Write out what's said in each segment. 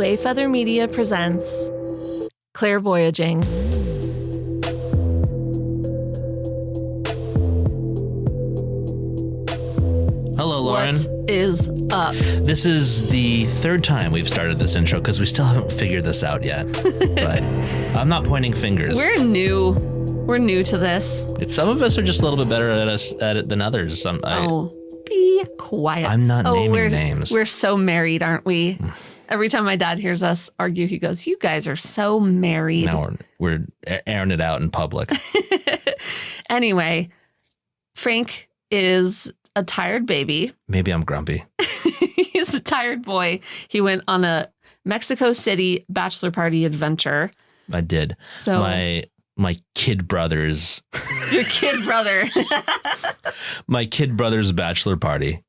Wayfeather Media presents Clairvoyaging. Hello, Lauren. What is up? This is the third time we've started this intro because we still haven't figured this out yet. But I'm not pointing fingers. We're new to this. Some of us are just a little bit better at it than others. Be quiet. I'm not naming names. We're so married, aren't we? Every time my dad hears us argue, he goes, "You guys are so married." Now we're airing it out in public. Anyway, Frank is a tired baby. Maybe I'm grumpy. He's a tired boy. He went on a Mexico City bachelor party adventure. I did. So my kid brother's your kid brother. my kid brother's bachelor party.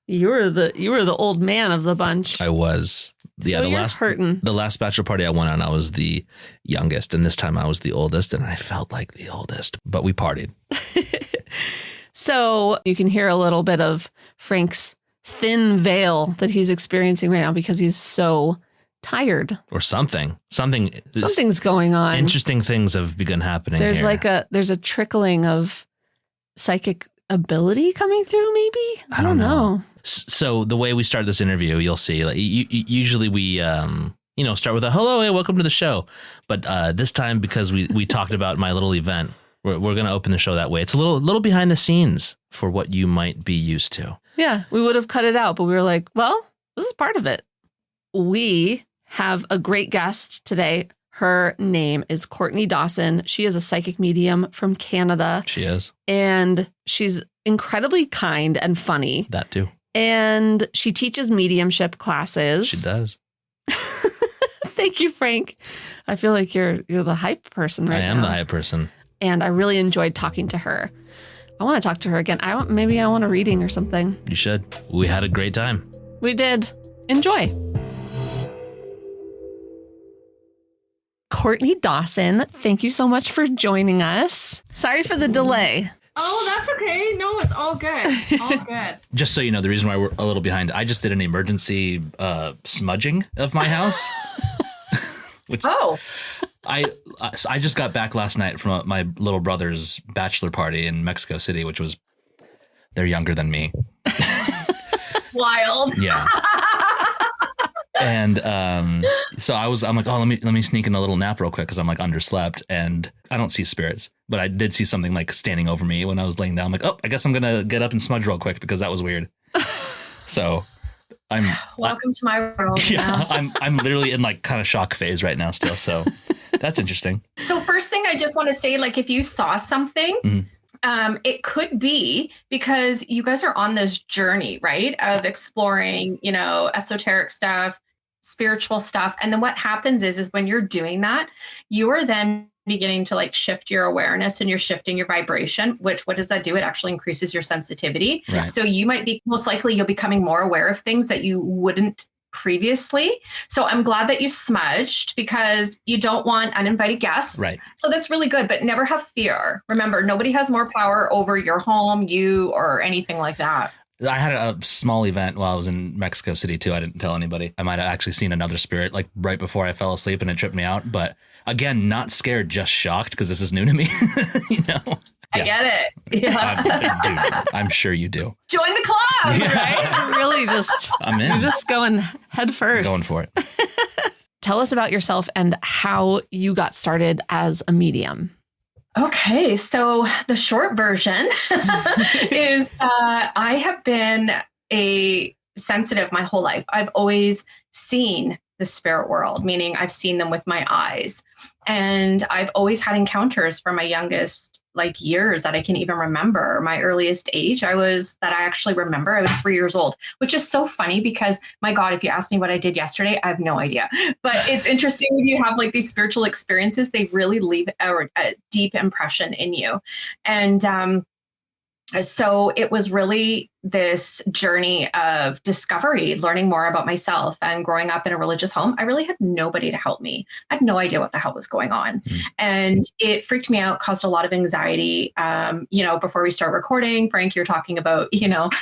You were the old man of the bunch. I was. Yeah, the last bachelor party I went on, I was the youngest, and this time I was the oldest, and I felt like the oldest. But we partied. So you can hear a little bit of Frank's thin veil that he's experiencing right now because he's so tired. Or something. Something's going on. Interesting things have begun happening. There's here. there's a trickling of psychic ability coming through, maybe? I don't know. So the way we start this interview, you'll see, like, usually we start with a hello, hey, welcome to the show. But this time, because we talked about my little event, we're going to open the show that way. It's a little behind the scenes for what you might be used to. Yeah, we would have cut it out, but we were like, well, this is part of it. We have a great guest today. Her name is Courtney Dawson. She is a psychic medium from Canada. She is. And she's incredibly kind and funny. That too. And she teaches mediumship classes. She does. Thank you, Frank. I feel like you're the hype person right now. I am the hype person. And I really enjoyed talking to her. I want to talk to her again. Maybe I want a reading or something. You should. We had a great time. We did. Enjoy. Courtney Dawson, thank you so much for joining us. Sorry for the delay. Oh, that's okay. No, it's all good. All good. Just so you know, the reason why we're a little behind, I just did an emergency smudging of my house. I just got back last night from my little brother's bachelor party in Mexico City, which was, they're younger than me. Wild. Yeah. And so I'm like, oh, let me sneak in a little nap real quick because I'm like underslept and I don't see spirits, but I did see something like standing over me when I was laying down. I'm like, oh, I guess I'm gonna get up and smudge real quick because that was weird. So welcome to my world. Yeah, I'm literally in like kind of shock phase right now still. So that's interesting. So first thing I just want to say, like, if you saw something. Mm-hmm. It could be because you guys are on this journey, right, of exploring, esoteric stuff, spiritual stuff. And then what happens is when you're doing that, you are then beginning to like shift your awareness and you're shifting your vibration, which what does that do? It actually increases your sensitivity. Right. So you might be you'll becoming more aware of things that you wouldn't previously. So I'm glad that you smudged because you don't want uninvited guests. Right. So that's really good, but never have fear. Remember, nobody has more power over your home, you, or anything like that. I had a small event while I was in Mexico City too. I didn't tell anybody. I might have actually seen another spirit like right before I fell asleep and it tripped me out. But again, not scared, just shocked because this is new to me. I get it. Yeah. Dude, I'm sure you do. Join the club, right? Really I'm in. You're just going head first. Going for it. Tell us about yourself and how you got started as a medium. Okay, so the short version is I have been a sensitive my whole life. I've always seen the spirit world, meaning I've seen them with my eyes. And I've always had encounters from my youngest years that I can even remember. My earliest age I actually remember, I was 3 years old, which is so funny because my God, if you ask me what I did yesterday, I have no idea. But it's interesting when you have these spiritual experiences, they really leave a deep impression in you. And so it was really this journey of discovery, learning more about myself, and growing up in a religious home, I really had nobody to help me. I had no idea what the hell was going on. And it freaked me out, caused a lot of anxiety. Before we start recording, Frank, you're talking about,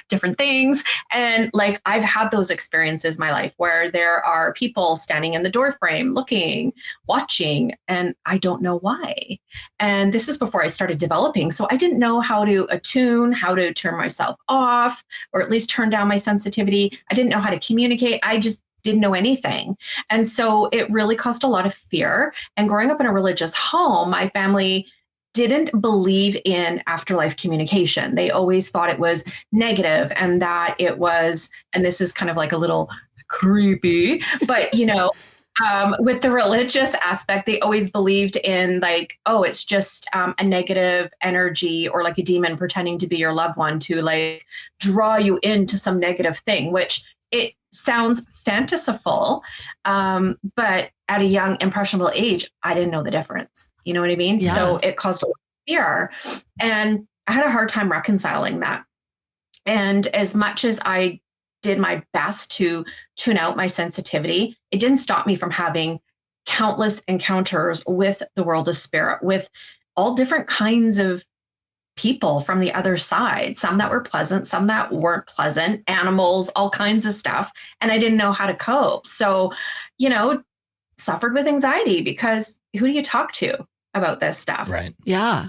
different things. And like, I've had those experiences in my life where there are people standing in the door frame, looking, watching, and I don't know why. And this is before I started developing. So I didn't know how to attune, how to turn myself off, or at least turn down my sensitivity. I didn't know how to communicate. I just didn't know anything. And so it really caused a lot of fear. And growing up in a religious home, my family didn't believe in afterlife communication. They always thought it was negative, and that it was, and this is kind of like a little creepy, but with the religious aspect, they always believed in like, oh, it's just a negative energy or like a demon pretending to be your loved one to like draw you into some negative thing, which it sounds fanciful. But at a young, impressionable age, I didn't know the difference. You know what I mean? Yeah. So it caused a lot of fear. And I had a hard time reconciling that. And as much as I did my best to tune out my sensitivity, it didn't stop me from having countless encounters with the world of spirit, with all different kinds of people from the other side, some that were pleasant, some that weren't pleasant, animals, all kinds of stuff. And I didn't know how to cope. So, suffered with anxiety, because who do you talk to about this stuff? Right. Yeah.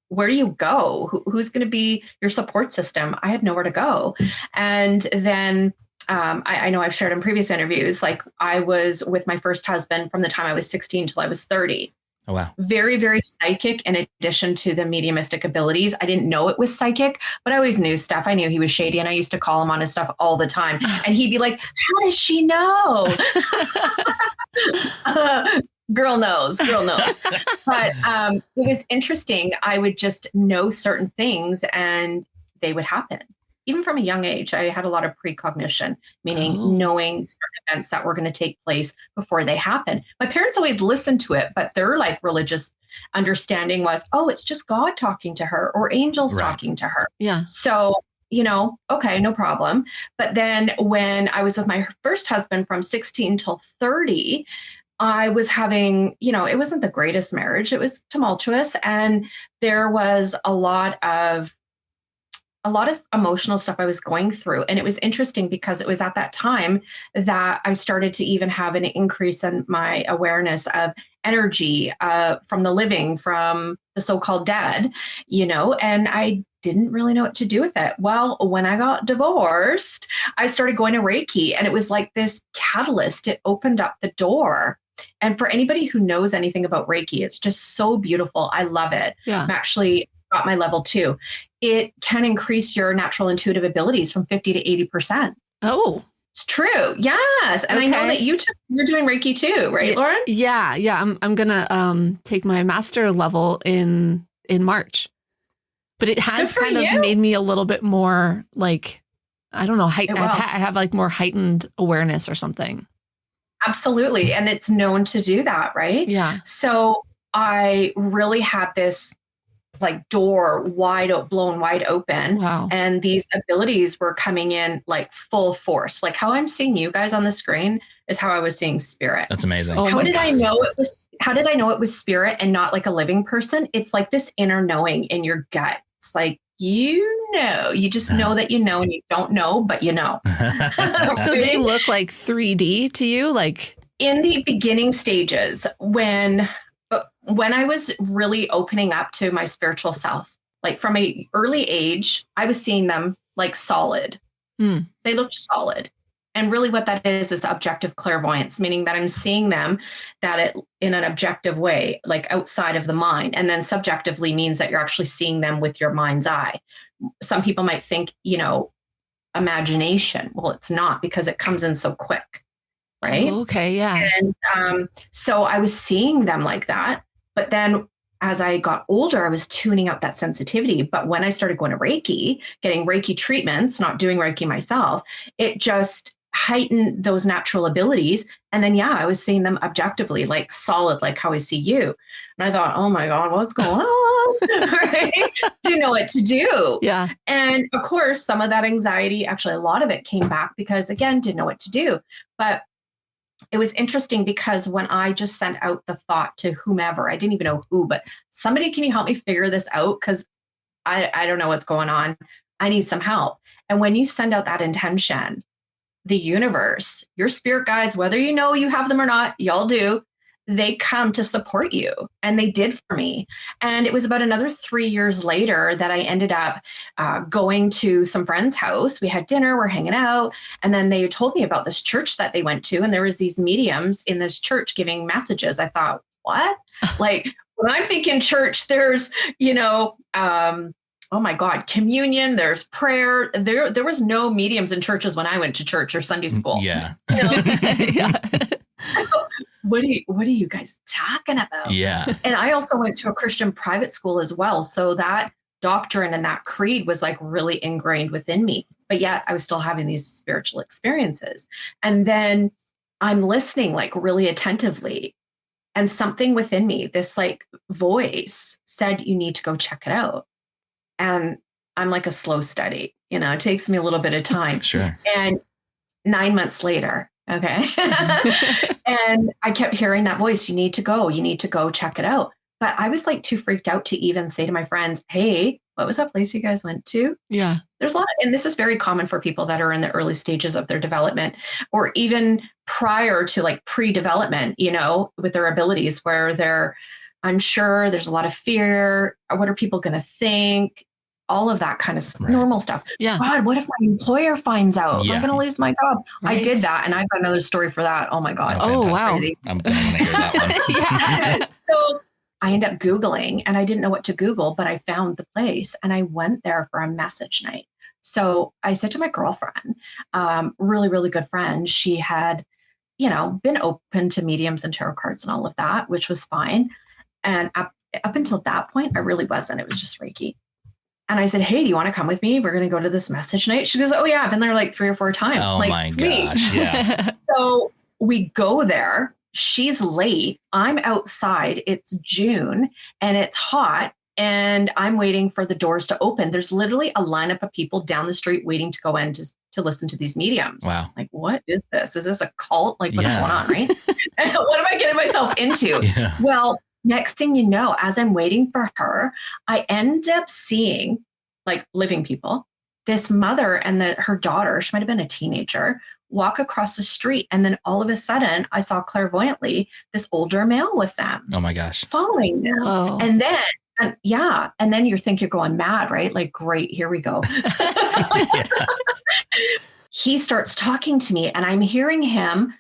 Where do you go? Who's going to be your support system? I had nowhere to go. And then I know I've shared in previous interviews, like I was with my first husband from the time I was 16 till I was 30. Oh, wow. Very, very psychic in addition to the mediumistic abilities. I didn't know it was psychic, but I always knew stuff. I knew he was shady, and I used to call him on his stuff all the time. And he'd be like, how does she know? Girl knows. But it was interesting. I would just know certain things and they would happen. Even from a young age, I had a lot of precognition, meaning knowing certain events that were going to take place before they happen. My parents always listened to it, but their like religious understanding was, oh, it's just God talking to her or angels talking to her. Yeah. So, okay, no problem. But then when I was with my first husband from 16 till 30, I was having, it wasn't the greatest marriage. It was tumultuous. And there was a lot of emotional stuff I was going through. And it was interesting because it was at that time that I started to even have an increase in my awareness of energy from the living, from the so-called dead, and I didn't really know what to do with it. Well, when I got divorced, I started going to Reiki, and it was like this catalyst. It opened up the door. And for anybody who knows anything about Reiki, it's just so beautiful. I love it. Yeah. I'm actually got my level 2. It can increase your natural intuitive abilities from 50 to 80%. Oh, it's true. Yes. And I know that you're doing Reiki too, right, Lauren? Yeah. I'm going to take my master level in March. But it has kind of made me a little bit more like, I don't know, I have like more heightened awareness or something. Absolutely. And it's known to do that, right? Yeah. So I really had this like door blown wide open. Wow. And these abilities were coming in like full force. Like how I'm seeing you guys on the screen is how I was seeing spirit. That's amazing. How did I know it was spirit and not like a living person? It's like this inner knowing in your gut. It's like, you just know that you know, and you don't know, but you know. So they look like 3D to you? Like in the beginning stages, when I was really opening up to my spiritual self, like from an early age, I was seeing them like solid. They looked solid. And really what that is objective clairvoyance, meaning that I'm seeing them in an objective way, like outside of the mind. And then subjectively means that you're actually seeing them with your mind's eye. Some people might think, imagination. Well, it's not, because it comes in so quick. Right. Oh, okay. Yeah. And so I was seeing them like that. But then as I got older, I was tuning out that sensitivity. But when I started going to Reiki, getting Reiki treatments, not doing Reiki myself, it just heighten those natural abilities. And then, yeah, I was seeing them objectively, like solid, like how I see you. And I thought, oh my God, what's going on? Right? Didn't know what to do. Yeah. And of course, some of that anxiety, actually a lot of it came back because, again, didn't know what to do. But it was interesting because when I just sent out the thought to whomever, I didn't even know who, but somebody, can you help me figure this out? Because I don't know what's going on. I need some help. And when you send out that intention, the universe, your spirit guides, whether you know you have them or not, y'all do, they come to support you. And they did for me. And it was about another 3 years later that I ended up going to some friend's house. We had dinner, we're hanging out. And then they told me about this church that they went to. And there was these mediums in this church giving messages. I thought, what? Like, when I'm thinking church, there's, oh my God, communion, there's prayer. There was no mediums in churches when I went to church or Sunday school. Yeah. Yeah. So, what are you guys talking about? Yeah. And I also went to a Christian private school as well. So that doctrine and that creed was like really ingrained within me. But yet I was still having these spiritual experiences. And then I'm listening like really attentively. And something within me, this like voice said, you need to go check it out. And I'm like a slow study, it takes me a little bit of time. Sure. And 9 months later, okay. And I kept hearing that voice, you need to go check it out. But I was like too freaked out to even say to my friends, hey, what was that place you guys went to? Yeah. There's a lot, and this is very common for people that are in the early stages of their development, or even prior to like pre-development, with their abilities, where they're unsure, there's a lot of fear. What are people going to think? All of that kind of normal stuff. Yeah. God, what if my employer finds out? Yeah. I'm going to lose my job. Right. I did that. And I've got another story for that. Oh my God. Oh, wow. I'm going to hear that one. Yeah. So I ended up Googling, and I didn't know what to Google, but I found the place and I went there for a message night. So I said to my girlfriend, really, really good friend, she had, been open to mediums and tarot cards and all of that, which was fine. And up until that point, I really wasn't. It was just Reiki. And I said, hey, do you want to come with me? We're going to go to this message night. She goes, oh yeah, I've been there like 3 or 4 times. Oh I'm like, my sweet. gosh. Yeah. So we go there. She's late. I'm outside. It's June and it's hot. And I'm waiting for the doors to open. There's literally a lineup of people down the street waiting to go in to listen to these mediums. Wow. Like, what is this? Is this a cult? Like, what's going on, right? What am I getting myself into? Yeah. Well, next thing you know, as I'm waiting for her, I end up seeing, like, living people, this mother and her daughter, she might have been a teenager, walk across the street. And then all of a sudden, I saw clairvoyantly this older male with them. Oh my gosh. Following them. Oh. And then you think you're going mad, right? Like, great, here we go. Yeah. He starts talking to me and I'm hearing him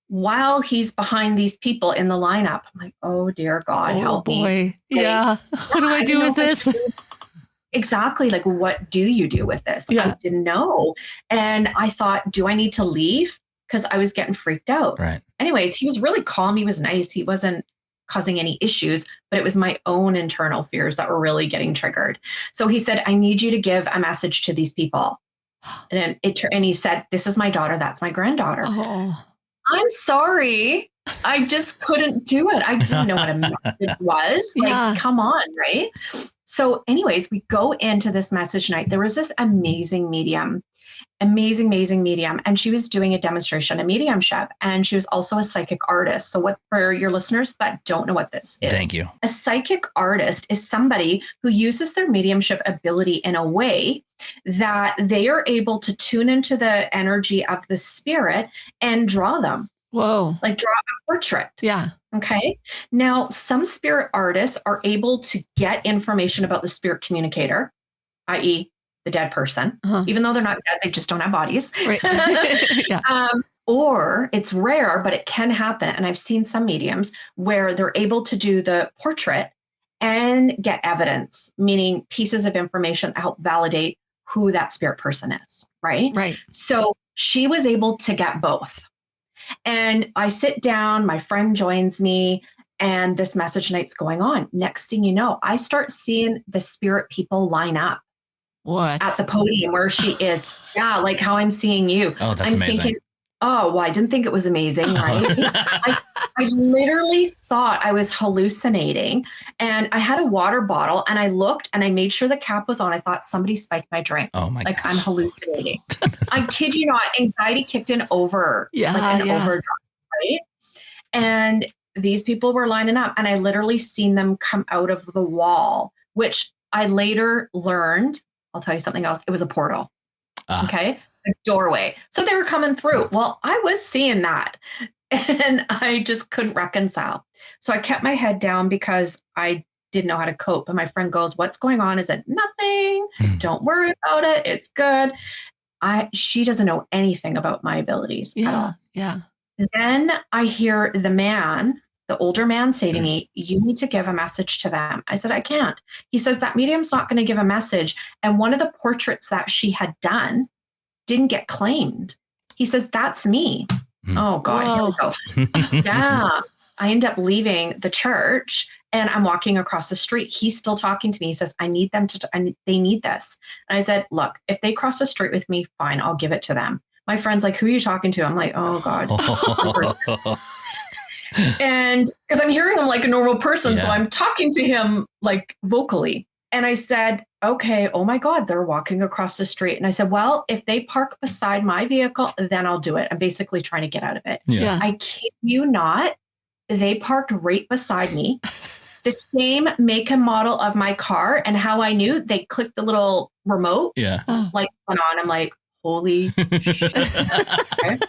while he's behind these people in the lineup. I'm like, oh dear God, help me. Yeah. What do I do with this? Exactly. Like, what do you do with this? Yeah. I didn't know. And I thought, do I need to leave? Because I was getting freaked out. Right. Anyways, he was really calm. He was nice. He wasn't causing any issues, but it was my own internal fears that were really getting triggered. So he said, I need you to give a message to these people. And he said, this is my daughter. That's my granddaughter. Oh. I'm sorry. I just couldn't do it. I didn't know what a message was. Like, Yeah. come on, right? So anyways, we go into this message night. There was this amazing medium. And she was doing a demonstration of mediumship. And she was also a psychic artist. So for your listeners that don't know what this is. Thank you. A psychic artist is somebody who uses their mediumship ability in a way that they are able to tune into the energy of the spirit and draw them. Whoa. Like draw a portrait. Yeah. Okay. Now, some spirit artists are able to get information about the spirit communicator, i.e., the dead person, even though they're not dead, they just don't have bodies. Right. Yeah. Or it's rare, but it can happen. And I've seen some mediums where they're able to do the portrait and get evidence, meaning pieces of information to help validate who that spirit person is. Right. Right. So she was able to get both. And I sit down, my friend joins me, and this message night's going on. Next thing you know, I start seeing the spirit people line up. What? At the podium where she is. Yeah, like how I'm seeing you. Oh, that's I'm amazing. thinking, Oh, well, I didn't think it was amazing, right? I literally thought I was hallucinating, and I had a water bottle, and I looked and I made sure the cap was on. I thought somebody spiked my drink. Oh my Like gosh. I'm hallucinating. I kid you not, anxiety kicked in overdrive, right? And these people were lining up, and I literally seen them come out of the wall, which I later learned. I'll tell you something else. It was a portal. Okay. A doorway. So they were coming through. Well, I was seeing that, and I just couldn't reconcile. So I kept my head down because I didn't know how to cope. And my friend goes, "What's going on?" I said, "Nothing. Don't worry about it. It's good." She doesn't know anything about my abilities at all. Yeah. Then I hear the older man say to me, "You need to give a message to them." I said, "I can't." He says, "That medium's not going to give a message." And one of the portraits that she had done didn't get claimed. He says, "That's me." Oh God, here we go. Yeah. I end up leaving the church, and I'm walking across the street. He's still talking to me. He says, "I need them they need this." And I said, "Look, if they cross the street with me, fine, I'll give it to them." My friend's like, "Who are you talking to?" I'm like, "Oh God." And because I'm hearing him like a normal person. So I'm talking to him like vocally. And I said, "Okay, oh my God, they're walking across the street." And I said, "Well, if they park beside my vehicle, then I'll do it." I'm basically trying to get out of it. Yeah. I kid you not. They parked right beside me. The same make and model of my car. And how I knew, they clicked the little remote. Yeah. Lights went on. I'm like, holy shit. Okay.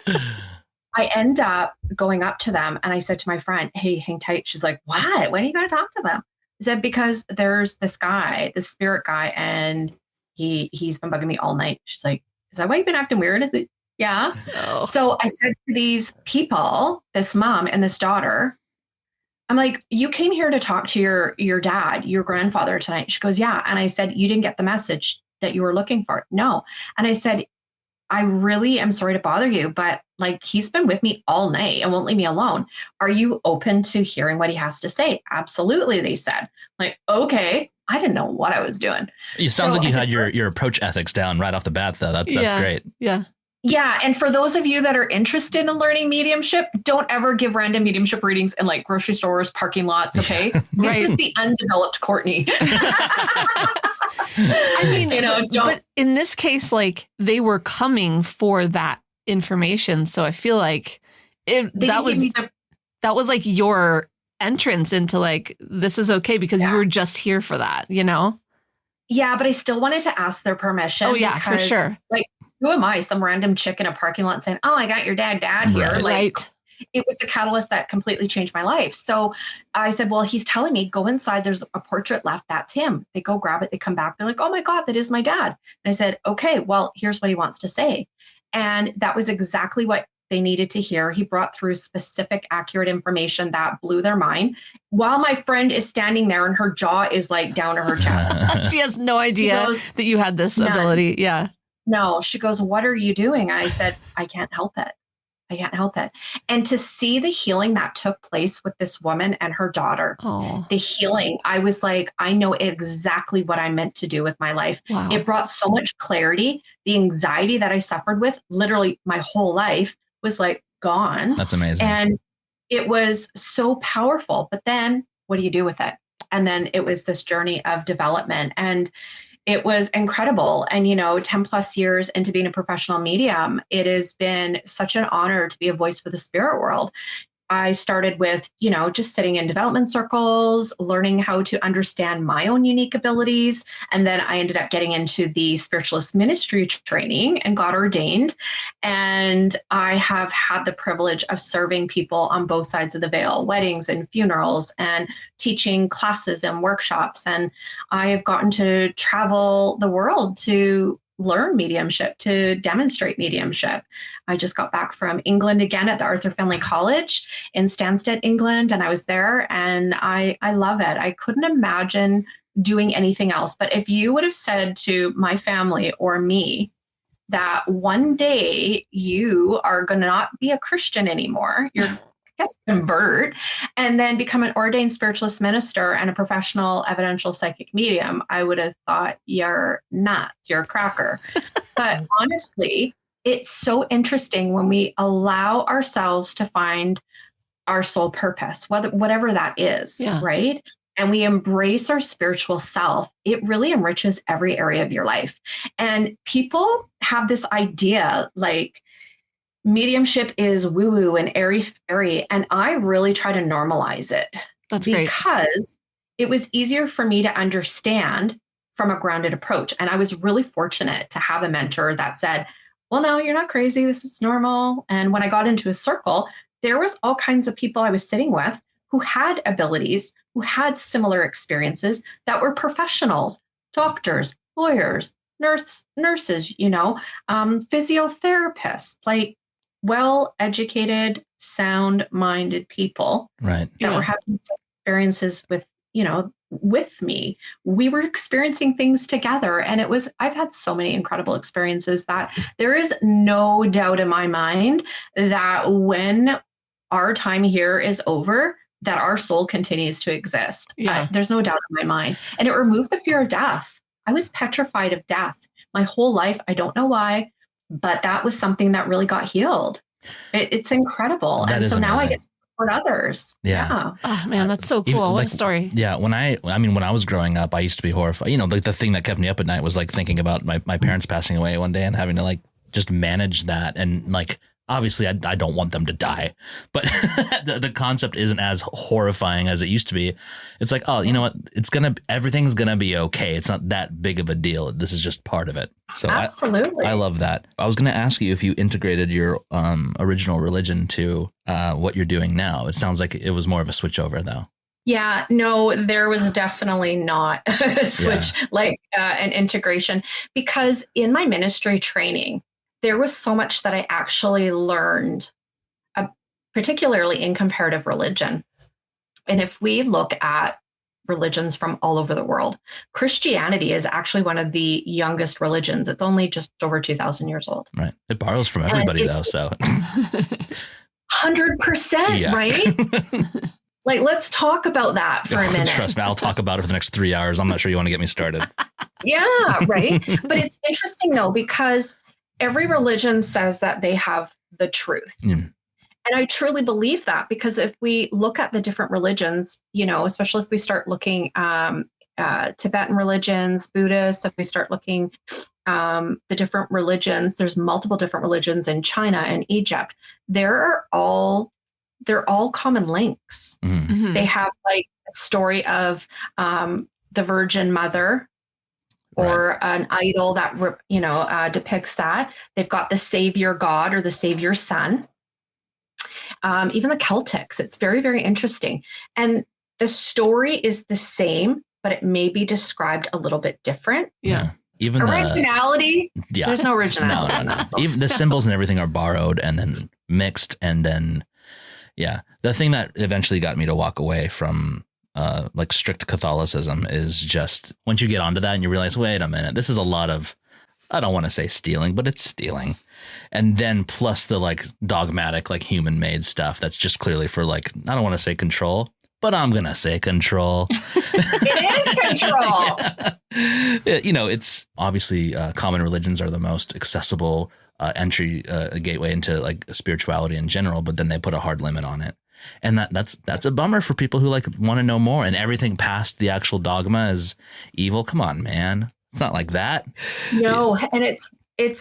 I end up going up to them, and I said to my friend, "Hey, hang tight." She's like, "What? When are you going to talk to them?" I said, "Because there's this guy, this spirit guy, and he's been bugging me all night." She's like, "Is that why you've been acting weird?" I said, "Yeah." Oh. So I said to these people, this mom and this daughter, I'm like, "You came here to talk to your dad, your grandfather tonight." She goes, "Yeah." And I said, "You didn't get the message that you were looking for?" "No." And I said, "I really am sorry to bother you, but like he's been with me all night and won't leave me alone. Are you open to hearing what he has to say?" "Absolutely," they said. I'm like, okay. I didn't know what I was doing. It sounds like you had your approach ethics down right off the bat, though. That's great. Yeah. Yeah. And for those of you that are interested in learning mediumship, don't ever give random mediumship readings in like grocery stores, parking lots. Okay. This is the undeveloped Courtney. I mean, but in this case, like they were coming for that information. So I feel like that was like your entrance into like, this is okay because you were just here for that, you know? Yeah. But I still wanted to ask their permission. Oh yeah, for sure. Like, who am I? Some random chick in a parking lot saying, "Oh, I got your dad here." Right. It was a catalyst that completely changed my life. So I said, "Well, he's telling me go inside. There's a portrait left. That's him." They go grab it. They come back. They're like, "Oh my God, that is my dad." And I said, "Okay, well, here's what he wants to say." And that was exactly what they needed to hear. He brought through specific, accurate information that blew their mind while my friend is standing there and her jaw is like down to her chest. She has no idea that you had this ability. Yeah. No, she goes, "What are you doing?" I said, "I can't help it. I can't help it." And to see the healing that took place with this woman and her daughter, the healing, I was like, I know exactly what I meant to do with my life. Wow. It brought so much clarity. The anxiety that I suffered with literally my whole life was like gone. That's amazing. And it was so powerful. But then what do you do with it? And then it was this journey of development. And it was incredible. And, 10 plus years into being a professional medium, it has been such an honor to be a voice for the spirit world. I started with, just sitting in development circles, learning how to understand my own unique abilities. And then I ended up getting into the spiritualist ministry training and got ordained. And I have had the privilege of serving people on both sides of the veil, weddings and funerals, and teaching classes and workshops. And I have gotten to travel the world to learn mediumship, to demonstrate mediumship. I just got back from England again at the Arthur Findlay College in Stansted, England, and I was there and I love it. I couldn't imagine doing anything else. But if you would have said to my family or me that one day you are going to not be a Christian anymore, you're convert and then become an ordained spiritualist minister and a professional evidential psychic medium, I would have thought you're nuts, you're a cracker. But honestly, it's so interesting when we allow ourselves to find our soul purpose, whatever that is, right? And we embrace our spiritual self, it really enriches every area of your life. And people have this idea like mediumship is woo-woo and airy-fairy, and I really try to normalize it. That's great. Because it was easier for me to understand from a grounded approach. And I was really fortunate to have a mentor that said, well, no, you're not crazy. This is normal. And when I got into a circle, there was all kinds of people I was sitting with who had abilities, who had similar experiences, that were professionals, doctors, lawyers, nurses, physiotherapists, like well-educated, sound-minded people that were having experiences with me. We were experiencing things together. And I've had so many incredible experiences that there is no doubt in my mind that when our time here is over, that our soul continues to exist. There's no doubt in my mind. And it removed the fear of death. I was petrified of death my whole life. I don't know why, but that was something that really got healed. It's incredible. That and so now amazing. I get to support others. Yeah. Oh man, that's so cool. What a story. Yeah. When I was growing up, I used to be horrified. Like the thing that kept me up at night was like thinking about my parents passing away one day and having to like just manage that. And like, obviously I don't want them to die, but the concept isn't as horrifying as it used to be. It's like, oh, you know what? Everything's going to be okay. It's not that big of a deal. This is just part of it. So absolutely. I love that. I was going to ask you if you integrated your original religion to what you're doing now. It sounds like it was more of a switch over though. Yeah, no, there was definitely not a switch, an integration, because in my ministry training, there was so much that I actually learned, particularly in comparative religion. And if we look at religions from all over the world, Christianity is actually one of the youngest religions. It's only just over 2,000 years old. Right. It borrows from everybody though, so. 100%, right? Like, let's talk about that for a minute. Trust me, I'll talk about it for the next 3 hours. I'm not sure you want to get me started. Yeah, right. But it's interesting though, because every religion says that they have the truth. And I truly believe that, because if we look at the different religions, especially if we start looking Tibetan religions, Buddhists, if we start looking the different religions, there's multiple different religions in China and Egypt. They're all common links. Mm-hmm. They have like a story of the Virgin Mother, or an idol that, depicts that. They've got the savior God or the savior son. Even the Celtics, it's very, very interesting. And the story is the same, but it may be described a little bit different. Yeah. Even originality. There's no originality. No. Even the symbols and everything are borrowed and then mixed. And then, the thing that eventually got me to walk away from like strict Catholicism is just once you get onto that and you realize, wait a minute, this is a lot of, I don't want to say stealing, but it's stealing. And then plus the like dogmatic, like human made stuff that's just clearly for like, I don't want to say control, but I'm going to say control. It is control. It's obviously common religions are the most accessible entry gateway into like spirituality in general, but then they put a hard limit on it. And that's a bummer for people who like want to know more, and everything past the actual dogma is evil. Come on, man. It's not like that. No. And it's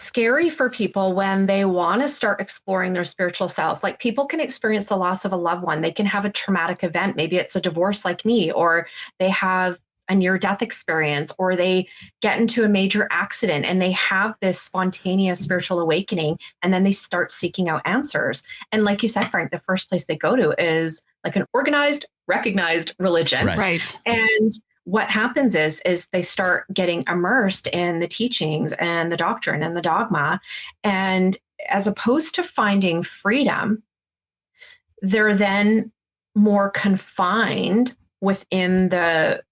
scary for people when they want to start exploring their spiritual self. Like, people can experience the loss of a loved one. They can have a traumatic event. Maybe it's a divorce like me, or they have a near-death experience, or they get into a major accident and they have this spontaneous spiritual awakening, and then they start seeking out answers. And like you said, Frank, the first place they go to is like an organized, recognized religion. Right. And what happens is they start getting immersed in the teachings and the doctrine and the dogma. And as opposed to finding freedom, they're then more confined within the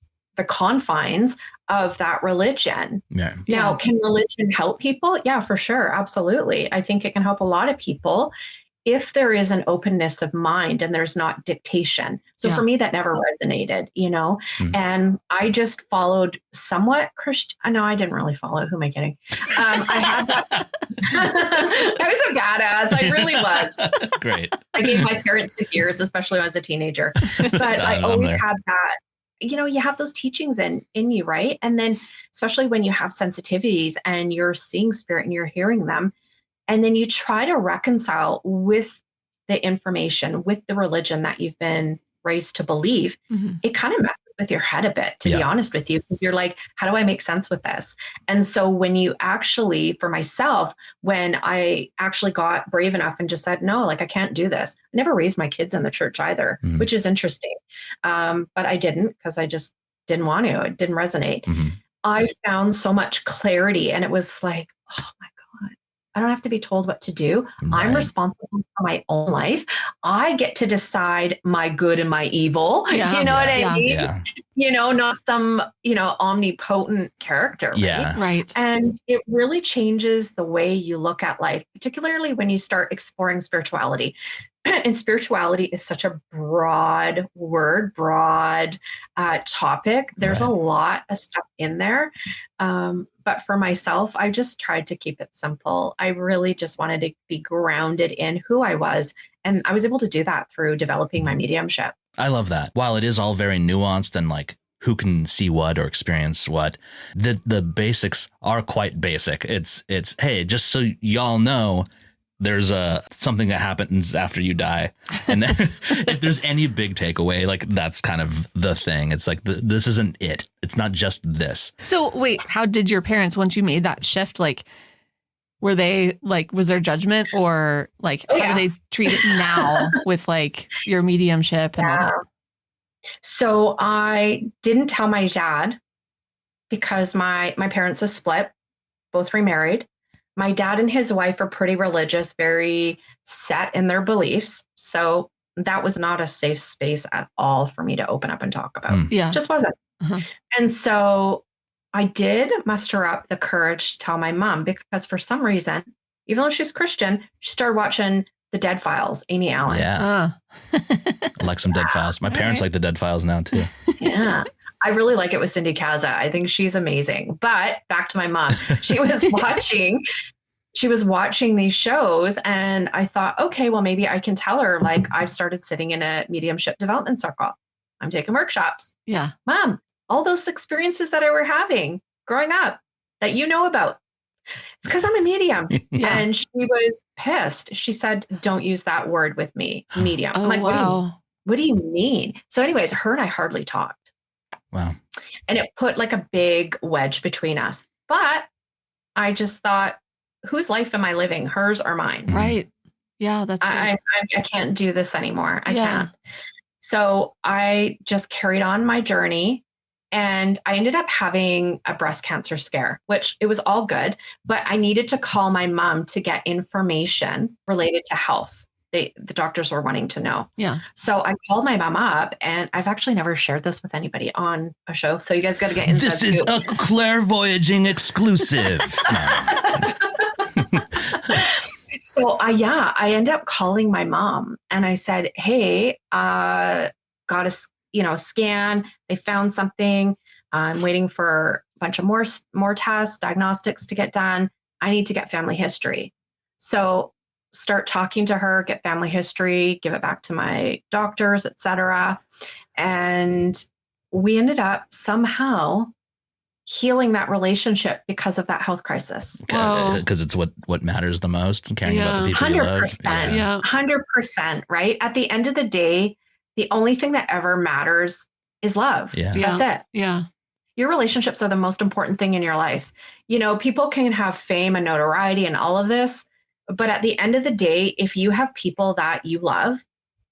confines of that religion. Yeah. Now, can religion help people? Yeah, for sure. Absolutely. I think it can help a lot of people if there is an openness of mind and there's not dictation. So for me, that never resonated, and I just followed somewhat Christian. No, I didn't really follow. Who am I kidding? I had that. I was a badass. I really was. Great. I gave my parents the gears, especially when I was a teenager. But I always had that. You have those teachings in you, right? And then especially when you have sensitivities and you're seeing spirit and you're hearing them, and then you try to reconcile with the information, with the religion that you've been raised to believe, it kind of messes with your head a bit, to be honest with you, because you're like, how do I make sense with this? And so when you actually, for myself, when I actually got brave enough and just said, no, like I can't do this. I never raised my kids in the church either, which is interesting. But I didn't, because I just didn't want to. It didn't resonate. I found so much clarity, and it was like, oh my God, I don't have to be told what to do. Right. I'm responsible for my own life. I get to decide my good and my evil. You know what I mean? Yeah. Not some, omnipotent character. Yeah. Right. And it really changes the way you look at life, particularly when you start exploring spirituality. And spirituality is such a broad word, broad topic. There's a lot of stuff in there. But for myself, I just tried to keep it simple. I really just wanted to be grounded in who I was. And I was able to do that through developing my mediumship. I love that. While it is all very nuanced and like who can see what or experience what, the basics are quite basic. It's hey, just so y'all know, there's something that happens after you die. And then if there's any big takeaway, like that's kind of the thing. It's like, this isn't it. It's not just this. So wait, how did your parents, once you made that shift, like, were they like, was there judgment, or like, how do they treat it now with like your mediumship and all that? So I didn't tell my dad because my parents are split, both remarried. My dad and his wife are pretty religious, very set in their beliefs. So that was not a safe space at all for me to open up and talk about. Yeah. Just wasn't. And so I did muster up the courage to tell my mom, because for some reason, even though she's Christian, she started watching The Dead Files, Amy Allen. Yeah. I like some Dead Files. My parents like The Dead Files now too. Yeah. I really like it with Cindy Kaza. I think she's amazing. But back to my mom, she was watching these shows, and I thought, okay, well, maybe I can tell her, like, I've started sitting in a mediumship development circle. I'm taking workshops. Yeah. Mom, all those experiences that I were having growing up that you know about, it's because I'm a medium. And she was pissed. She said, don't use that word with me, medium. I'm like, what do you mean? So anyways, her and I hardly talked. Wow. And it put like a big wedge between us. But I just thought, whose life am I living? Hers or mine? Right. Yeah, that's I can't do this anymore. I can't. So I just carried on my journey, and I ended up having a breast cancer scare, which it was all good, but I needed to call my mom to get information related to health. The doctors were wanting to know. Yeah. So I called my mom up, and I've actually never shared this with anybody on a show. So you guys got to get inside. This is a clairvoyaging exclusive. So I ended up calling my mom, and I said, hey, got a scan. They found something. I'm waiting for a bunch of more tests, diagnostics to get done. I need to get family history. So start talking to her, get family history, give it back to my doctors, etc. And we ended up somehow healing that relationship because of that health crisis. Because it's what matters the most, caring about the people 100%, you love. 100%, right? At the end of the day, the only thing that ever matters is love. That's it. Yeah. Your relationships are the most important thing in your life. People can have fame and notoriety and all of this, but at the end of the day, if you have people that you love,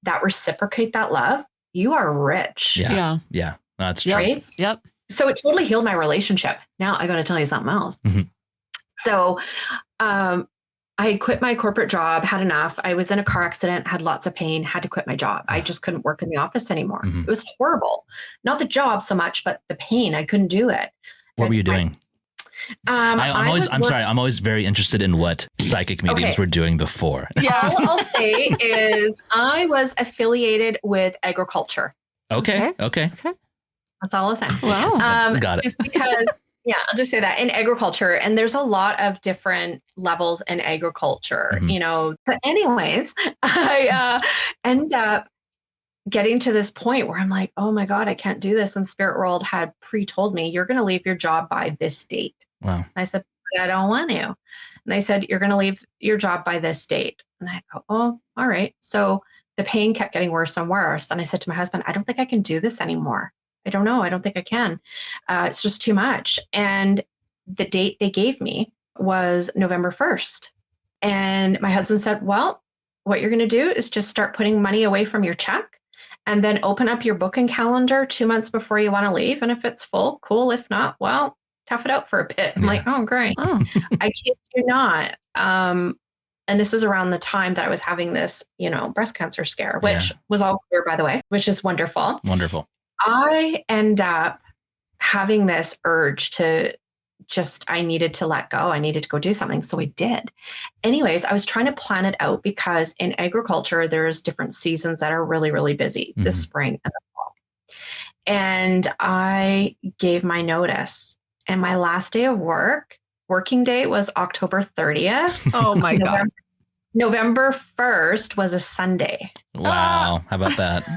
that reciprocate that love, you are rich. Yeah. That's true. Right? Yep. So it totally healed my relationship. Now I got to tell you something else. So I quit my corporate job, had enough. I was in a car accident, had lots of pain, had to quit my job. I just couldn't work in the office anymore. It was horrible. Not the job so much, but the pain. I couldn't do it. What were you doing? I'm always very interested in what psychic mediums were doing before. Yeah. All I'll say is I was affiliated with agriculture. Okay. That's all I'll say. Wow. Got it. Just because, I'll just say that in agriculture, and there's a lot of different levels in agriculture, But anyways, I end up getting to this point where I'm like, oh my God, I can't do this. And Spirit World had pre-told me, you're going to leave your job by this date. Wow. And I said, but I don't want to. And they said, you're going to leave your job by this date. And I go, oh, all right. So the pain kept getting worse and worse. And I said to my husband, I don't think I can do this anymore. I don't know. I don't think I can. It's just too much. And the date they gave me was November 1st. And my husband said, well, what you're going to do is just start putting money away from your check and then open up your booking calendar 2 months before you want to leave. And if it's full, cool. If not, well, tough it out for a bit. I'm like, oh, great. Oh. I kid you not. And this is around the time that I was having this, breast cancer scare, which was all clear, by the way, which is wonderful. Wonderful. I end up having this urge to I needed to let go. I needed to go do something. So I did. Anyways, I was trying to plan it out because in agriculture, there's different seasons that are really, really busy, the spring and the fall. And I gave my notice, and my last day of working day was October 30th. Oh my God. November 1st was a Sunday. Wow. How about that?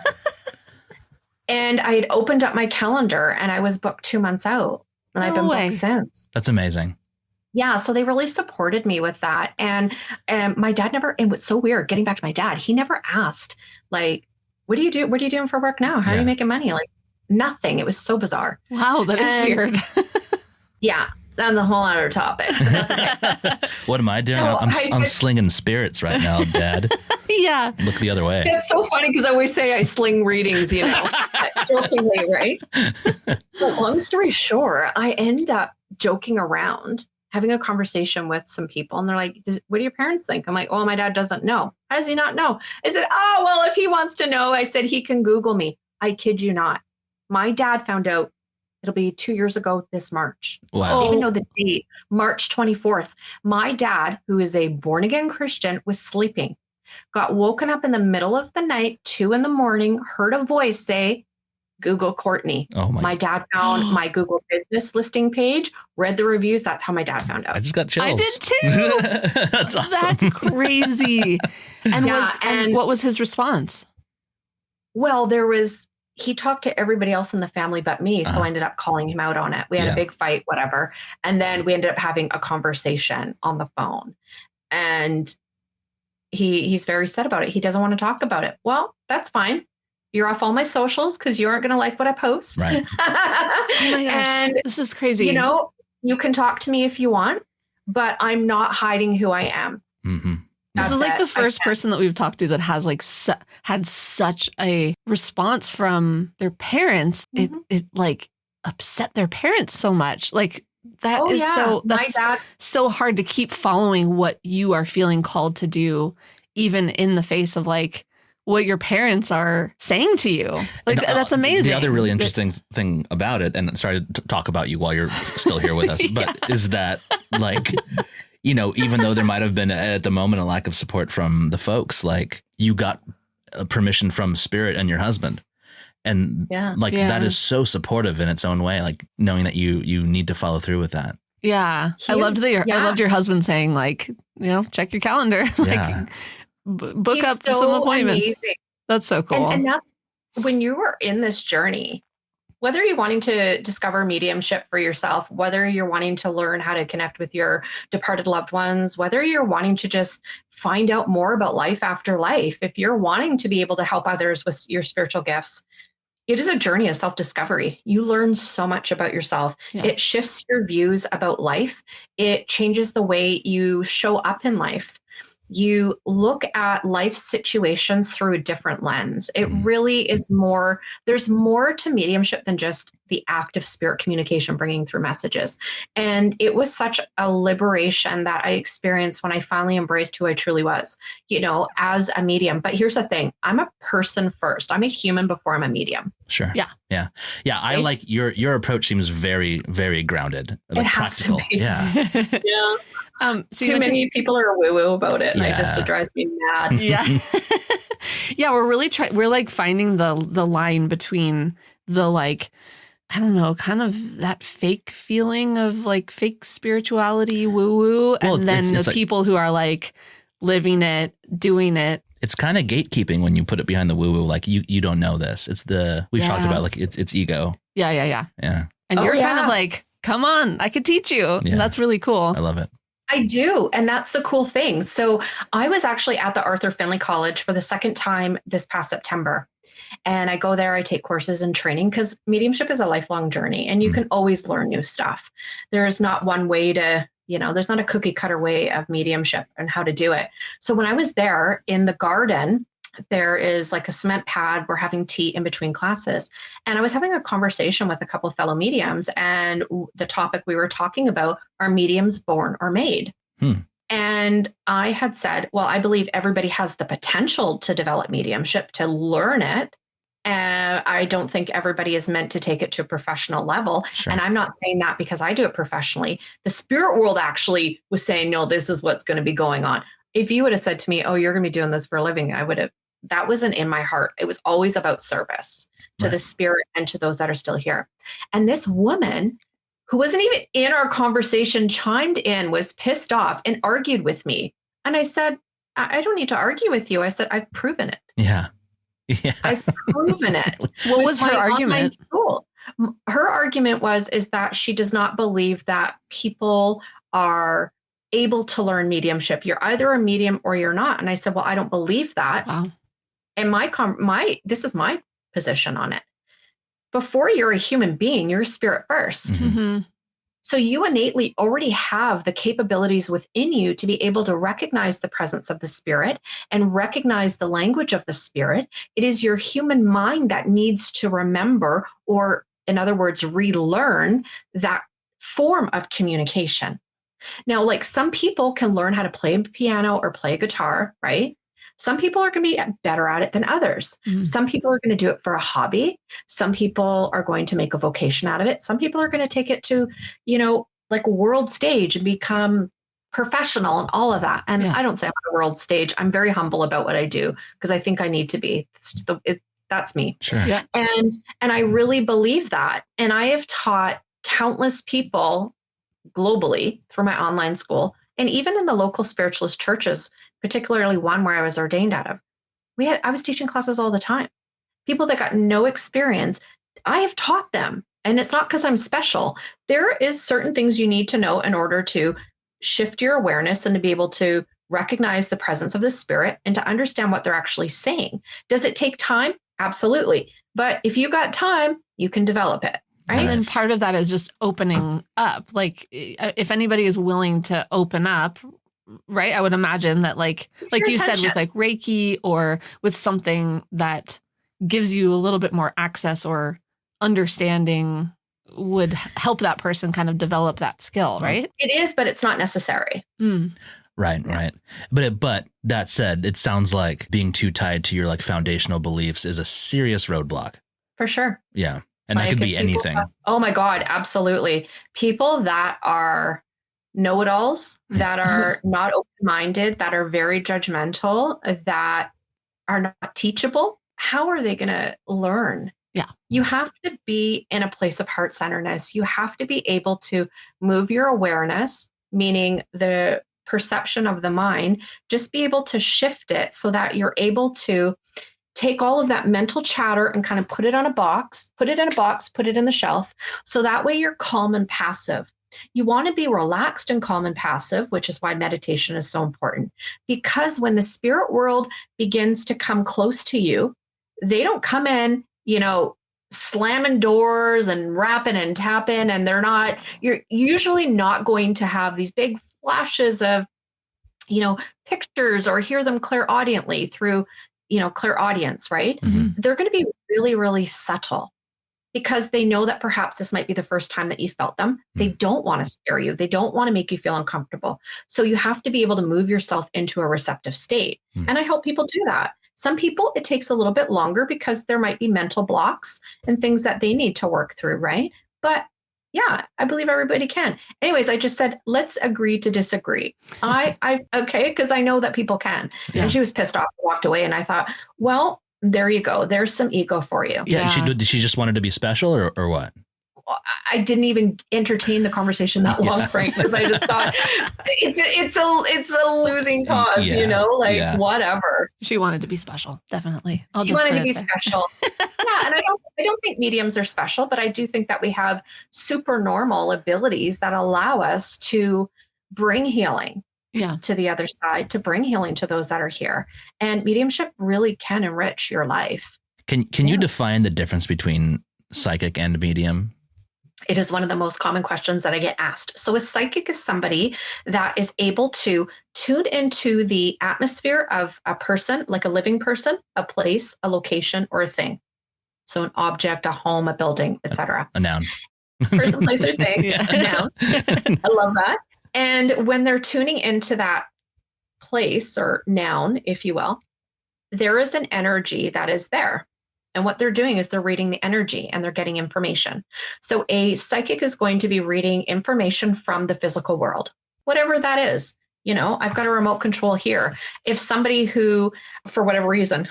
And I had opened up my calendar and I was booked 2 months out. And I've been booked since. That's amazing. Yeah. So they really supported me with that. And my dad never, and what's so weird, getting back to my dad, he never asked, like, what do you do? What are you doing for work now? How are you making money? Like nothing. It was so bizarre. Wow. That is weird. Yeah. That's a whole other topic. But that's okay. What am I doing? So I'm slinging spirits right now, Dad. Yeah. Look the other way. It's so funny because I always say I sling readings, jokingly, right? But long story short, I end up joking around, having a conversation with some people, and they're like, what do your parents think? I'm like, well, my dad doesn't know. How does he not know? I said, oh, well, if he wants to know, I said, he can Google me. I kid you not. My dad found out. It'll be 2 years ago this March. Wow. I don't even know the date, March 24th. My dad, who is a born again Christian, was sleeping, got woken up in the middle of the night, 2 a.m, heard a voice say, Google Courtney. Oh my dad found my Google business listing page, read the reviews. That's how my dad found out. I just got chills. I did too. That's awesome. That's crazy. And what was his response? Well, he talked to everybody else in the family but me. So I ended up calling him out on it. We had a big fight, whatever. And then we ended up having a conversation on the phone. And he's very sad about it. He doesn't want to talk about it. Well, that's fine. You're off all my socials because you aren't going to like what I post. Right. Oh my gosh. And this is crazy. You can talk to me if you want, but I'm not hiding who I am. Mm-hmm. This is like the first person that we've talked to that has like had such a response from their parents. Mm-hmm. It like upset their parents so much. Like that's so hard to keep following what you are feeling called to do, even in the face of like what your parents are saying to you. Like that's amazing. The other really interesting thing about it, and sorry to talk about you while you're still here with us, but is that like, even though there might have been at the moment a lack of support from the folks, like you got permission from Spirit and your husband. And that is so supportive in its own way, like knowing that you need to follow through with that. Yeah. I loved your husband saying like, check your calendar, like book up some appointments. Amazing. That's so cool. And that's when you are in this journey, whether you're wanting to discover mediumship for yourself, whether you're wanting to learn how to connect with your departed loved ones, whether you're wanting to just find out more about life after life, if you're wanting to be able to help others with your spiritual gifts, it is a journey of self-discovery. You learn so much about yourself. Yeah. It shifts your views about life. It changes the way you show up in life. you look at life situations through a different lens. It really is more, there's more to mediumship than just the act of spirit communication, bringing through messages. And it was such a liberation that I experienced when I finally embraced who I truly was, as a medium. But here's the thing, I'm a person first. I'm a human before I'm a medium. Sure. Yeah. Yeah. Yeah. I like your approach seems very, very grounded. Like it has practical. to be. Yeah. Yeah. So Too many people are woo-woo about it, and it drives me mad. Yeah. Yeah, we're really we're like finding the line between the like, I don't know, kind of that fake feeling of like fake spirituality, woo-woo, and then the people who are like living it, doing it. It's kind of gatekeeping when you put it behind the woo-woo, like you don't know this. It's we've talked about like it's ego. Yeah. And you're kind of like, come on, I could teach you. Yeah. And that's really cool. I love it. I do. And that's the cool thing. So I was actually at the Arthur Findlay College for the second time this past September. And I go there, I take courses and training because mediumship is a lifelong journey and you can always learn new stuff. There is not one way to, there's not a cookie cutter way of mediumship and how to do it. So when I was there in the garden, there is like a cement pad. We're having tea in between classes. And I was having a conversation with a couple of fellow mediums. And the topic we were talking about are mediums born or made. And I had said, well, I believe everybody has the potential to develop mediumship, to learn it. And I don't think everybody is meant to take it to a professional level. Sure. And I'm not saying that because I do it professionally. The spirit world actually was saying, no, this is what's going to be going on. If you would have said to me, oh, you're going to be doing this for a living, that wasn't in my heart. It was always about service to the spirit and to those that are still here. And this woman who wasn't even in our conversation chimed in, was pissed off and argued with me. And I said, I don't need to argue with you. I said, I've proven it. Yeah. I've proven it. What was her argument? Her argument is that she does not believe that people are able to learn mediumship. You're either a medium or you're not. And I said, well, I don't believe that. Wow. And this is my position on it. Before you're a human being, you're a spirit first. Mm-hmm. So you innately already have the capabilities within you to be able to recognize the presence of the spirit and recognize the language of the spirit. It is your human mind that needs to remember, or in other words, relearn that form of communication. Now, like some people can learn how to play a piano or play a guitar, right? Some people are going to be better at it than others. Mm-hmm. Some people are going to do it for a hobby. Some people are going to make a vocation out of it. Some people are going to take it to, like a world stage and become professional and all of that. And I don't say I'm on a world stage. I'm very humble about what I do because I think I need to be. That's me. Sure. Yeah. And I really believe that. And I have taught countless people globally through my online school. And even in the local spiritualist churches, particularly one where I was ordained out of, I was teaching classes all the time. People that got no experience, I have taught them. And it's not because I'm special. There is certain things you need to know in order to shift your awareness and to be able to recognize the presence of the spirit and to understand what they're actually saying. Does it take time? Absolutely. But if you got time, you can develop it. Right? And then part of that is just opening up. Like if anybody is willing to open up, right? I would imagine that like you said, with like Reiki or with something that gives you a little bit more access or understanding would help that person kind of develop that skill, right? It is, but it's not necessary. Mm. Right. But that said, it sounds like being too tied to your like foundational beliefs is a serious roadblock. For sure. Yeah. And that could be anything. Oh my God, absolutely. People that are know-it-alls, that are not open-minded, that are very judgmental, that are not teachable, how are they going to learn? Yeah. You have to be in a place of heart-centeredness. You have to be able to move your awareness, meaning the perception of the mind, just be able to shift it so that you're able to take all of that mental chatter and kind of put it in a box, put it in the shelf. So that way you're calm and passive. You want to be relaxed and calm and passive, which is why meditation is so important. Because when the spirit world begins to come close to you, they don't come in, slamming doors and rapping and tapping, and you're usually not going to have these big flashes of pictures or hear them clairaudiently through, clairaudience, right? Mm-hmm. They're going to be really, really subtle because they know that perhaps this might be the first time that you felt them. They don't want to scare you. They don't want to make you feel uncomfortable. So you have to be able to move yourself into a receptive state. And I help people do that. Some people, it takes a little bit longer because there might be mental blocks and things that they need to work through, right? But yeah, I believe everybody can. Anyways, I just said, let's agree to disagree. Okay, because I know that people can. Yeah. And she was pissed off and walked away. And I thought, well, there you go. There's some ego for you. Yeah. Did she just wanted to be special or what? I didn't even entertain the conversation that long, Frank, because I just thought it's a losing cause, whatever. She wanted to be special, definitely. She wanted to be special. Yeah, and I don't think mediums are special, but I do think that we have super normal abilities that allow us to bring healing to the other side, to bring healing to those that are here. And mediumship really can enrich your life. Can you define the difference between psychic and medium? It is one of the most common questions that I get asked. So a psychic is somebody that is able to tune into the atmosphere of a person, like a living person, a place, a location, or a thing. So an object, a home, a building, etc. A noun. Person, place, or thing. A noun. I love that. And when they're tuning into that place or noun, if you will, there is an energy that is there. And what they're doing is they're reading the energy and they're getting information. So a psychic is going to be reading information from the physical world, whatever that is. I've got a remote control here. If somebody who, for whatever reason,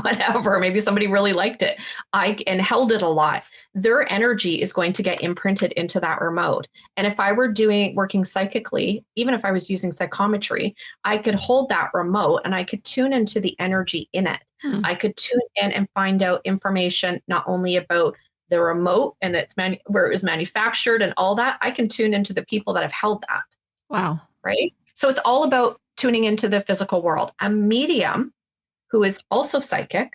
maybe somebody really liked it and held it a lot, their energy is going to get imprinted into that remote. And if I were working psychically, even if I was using psychometry, I could hold that remote and I could tune into the energy in it. I could tune in and find out information not only about the remote and where it was manufactured and all that. I can tune into the people that have held that. Wow. Right? So it's all about tuning into the physical world. A medium who is also psychic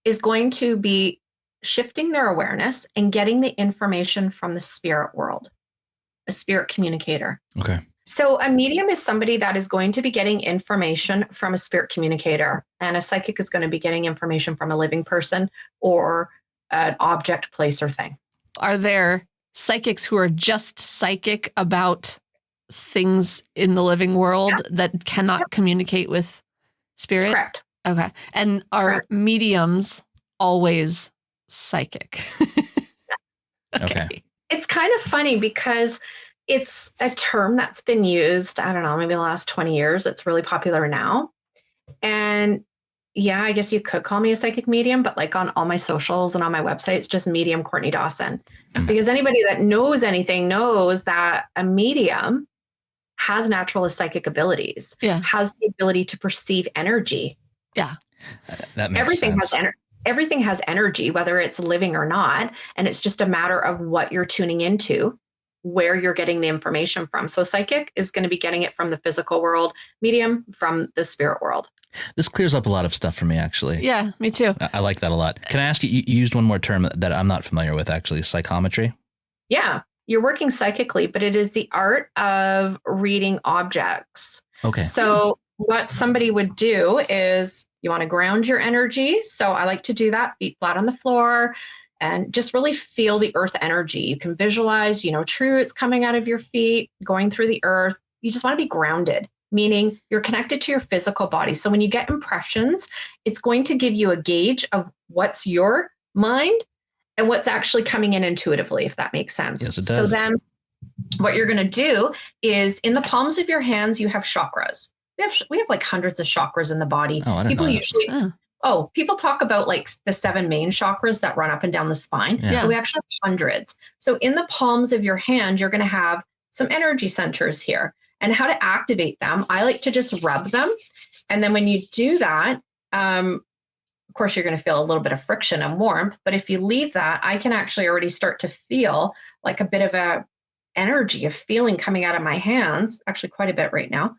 is going to be shifting their awareness and getting the information from the spirit world, a spirit communicator. Okay. So a medium is somebody that is going to be getting information from a spirit communicator, and a psychic is going to be getting information from a living person or an object, place, or thing. Are there psychics who are just psychic about things in the living world that cannot communicate with spirit? Correct. Okay. And are mediums always psychic? Okay. It's kind of funny because it's a term that's been used, I don't know, maybe the last 20 years. It's really popular now. And yeah, I guess you could call me a psychic medium, but like on all my socials and on my website, it's just medium Courtney Dawson. Because anybody that knows anything knows that a medium has natural psychic abilities, has the ability to perceive energy. Yeah. That makes Everything sense. Everything has energy, whether it's living or not. And it's just a matter of what you're tuning into, where you're getting the information from. So psychic is going to be getting it from the physical world, medium from the spirit world. This clears up a lot of stuff for me, actually. Yeah, me too. I like that a lot. Can I ask you, you used one more term that I'm not familiar with, actually, psychometry? Yeah, you're working psychically, but it is the art of reading objects. Okay. So what somebody would do is you want to ground your energy. So I like to do that, feet flat on the floor, and just really feel the earth energy. You can visualize, true roots coming out of your feet, going through the earth. You just want to be grounded, meaning you're connected to your physical body. So when you get impressions, it's going to give you a gauge of what's your mind and what's actually coming in intuitively, if that makes sense. Yes, it does. So then what you're going to do is in the palms of your hands, you have chakras. We have like hundreds of chakras in the body. Oh, I didn't know that. People talk about like the 7 main chakras that run up and down the spine. Yeah. But we actually have hundreds. So in the palms of your hand, you're going to have some energy centers here. And how to activate them, I like to just rub them. And then when you do that, of course, you're going to feel a little bit of friction and warmth. But if you leave that, I can actually already start to feel like a bit of a energy of feeling coming out of my hands, actually quite a bit right now.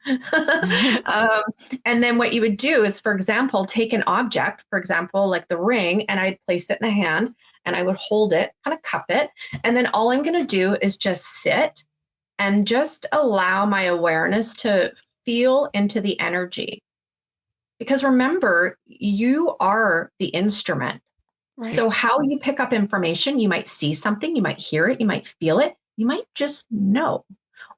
And then what you would do is, for example, take an object, for example, like the ring, and I'd place it in the hand and I would hold it, kind of cup it. And then all I'm going to do is just sit and just allow my awareness to feel into the energy. Because remember, you are the instrument. Right. So how you pick up information, you might see something, you might hear it, you might feel it, you might just know.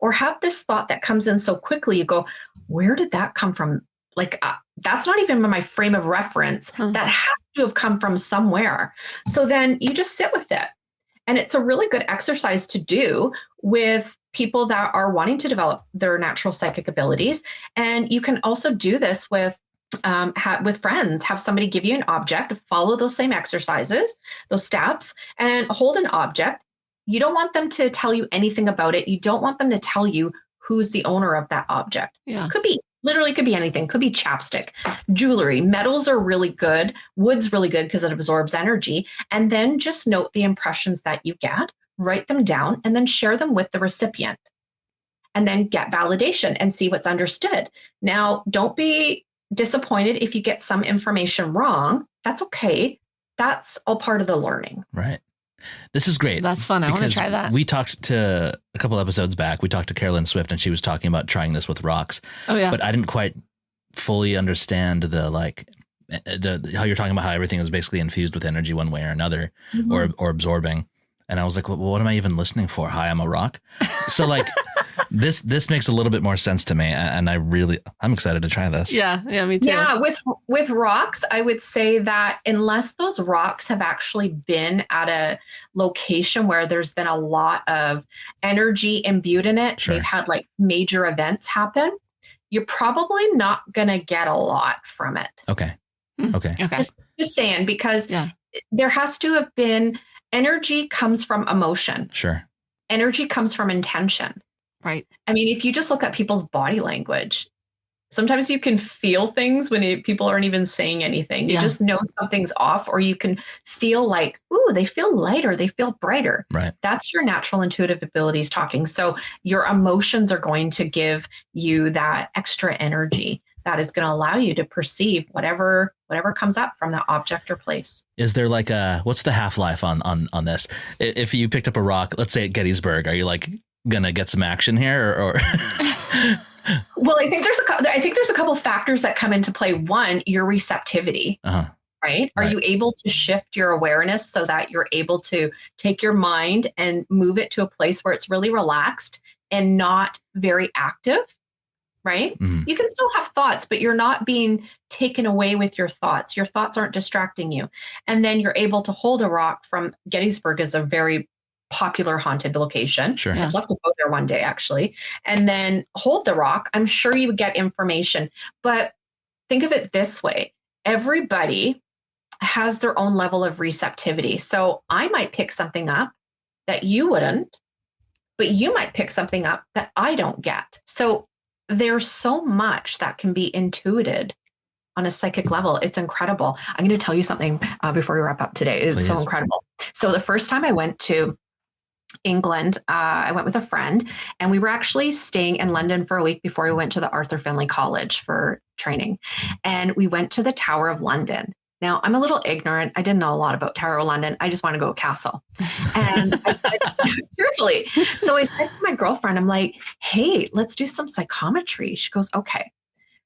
Or have this thought that comes in so quickly, you go, where did that come from? Like, that's not even my frame of reference. That has to have come from somewhere. So then you just sit with it. And it's a really good exercise to do with people that are wanting to develop their natural psychic abilities. And you can also do this with friends. Have somebody give you an object, follow those same exercises, those steps, and hold an object. You don't want them to tell you anything about it. You don't want them to tell you who's the owner of that object. Yeah. Could be anything. Could be chapstick, jewelry. Metals are really good. Wood's really good because it absorbs energy. And then just note the impressions that you get, write them down, and then share them with the recipient. And then get validation and see what's understood. Now, don't be disappointed if you get some information wrong. That's okay. That's all part of the learning. Right. This is great. That's fun. I want to try that. We talked to a couple episodes back. We talked to Carolyn Swift, and she was talking about trying this with rocks. Oh yeah. But I didn't quite fully understand the how you're talking about how everything is basically infused with energy one way or another, or absorbing. And I was like, well, what am I even listening for? Hi, I'm a rock. So like this makes a little bit more sense to me, and I'm excited to try this. Yeah, me too. Yeah, with rocks, I would say that unless those rocks have actually been at a location where there's been a lot of energy imbued in it, Sure. They've had like major events happen, you're probably not going to get a lot from it. Okay. Just saying, because there has to have been, energy comes from emotion. Sure. Energy comes from intention. Right. I mean, if you just look at people's body language, sometimes you can feel things when people aren't even saying anything. You just know something's off, or you can feel like, ooh, they feel lighter, they feel brighter. Right. That's your natural intuitive abilities talking. So your emotions are going to give you that extra energy that is going to allow you to perceive whatever comes up from that object or place. Is there like what's the half-life on this? If you picked up a rock, let's say at Gettysburg, are you like gonna get some action here or Well, I think there's a couple factors that come into play. One, your receptivity, right? Are you able to shift your awareness so that you're able to take your mind and move it to a place where it's really relaxed and not very active, right? Mm-hmm. You can still have thoughts, but you're not being taken away with your thoughts. Your thoughts aren't distracting you. And then you're able to hold a rock from Gettysburg is a very popular haunted location. Sure. I'd love to go there one day, actually. And then hold the rock. I'm sure you would get information. But think of it this way. Everybody has their own level of receptivity. So I might pick something up that you wouldn't, but you might pick something up that I don't get. So there's so much that can be intuited on a psychic level. It's incredible. I'm going to tell you something before we wrap up today. It's Please. So incredible. So the first time I went to England, I went with a friend, and we were actually staying in London for a week before we went to the Arthur Findlay College for training. And we went to the Tower of London. Now, I'm a little ignorant. I didn't know a lot about Tower of London. I just want to go to castle. And I said, truthfully. So I said to my girlfriend, I'm like, hey, let's do some psychometry. She goes, okay.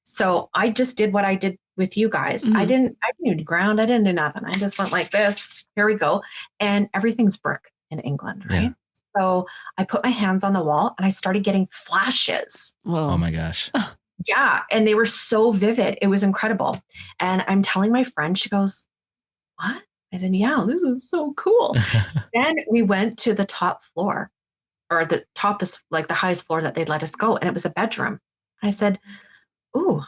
So I just did what I did with you guys. Mm-hmm. I didn't do ground. I didn't do nothing. I just went like this. Here we go. And everything's brick in England, right? Yeah. So I put my hands on the wall and I started getting flashes. Whoa. Oh my gosh. Yeah. And they were so vivid. It was incredible. And I'm telling my friend, she goes, what? I said, yeah, this is so cool. Then we went to the top floor, or the top is like the highest floor that they'd let us go. And it was a bedroom. And I said, ooh,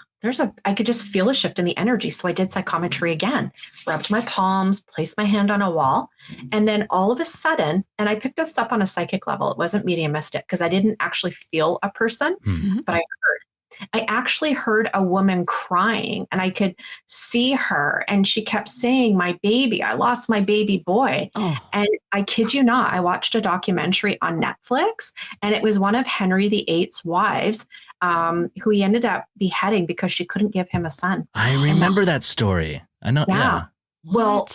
I could just feel a shift in the energy. So I did psychometry again, rubbed my palms, placed my hand on a wall. And then all of a sudden, and I picked this up on a psychic level. It wasn't mediumistic because I didn't actually feel a person, but I actually heard a woman crying, and I could see her, and she kept saying, my baby, I lost my baby boy. Oh. And I kid you not, I watched a documentary on Netflix, and it was one of Henry VIII's wives, who he ended up beheading because she couldn't give him a son. I remember that story. I know. Yeah. Well,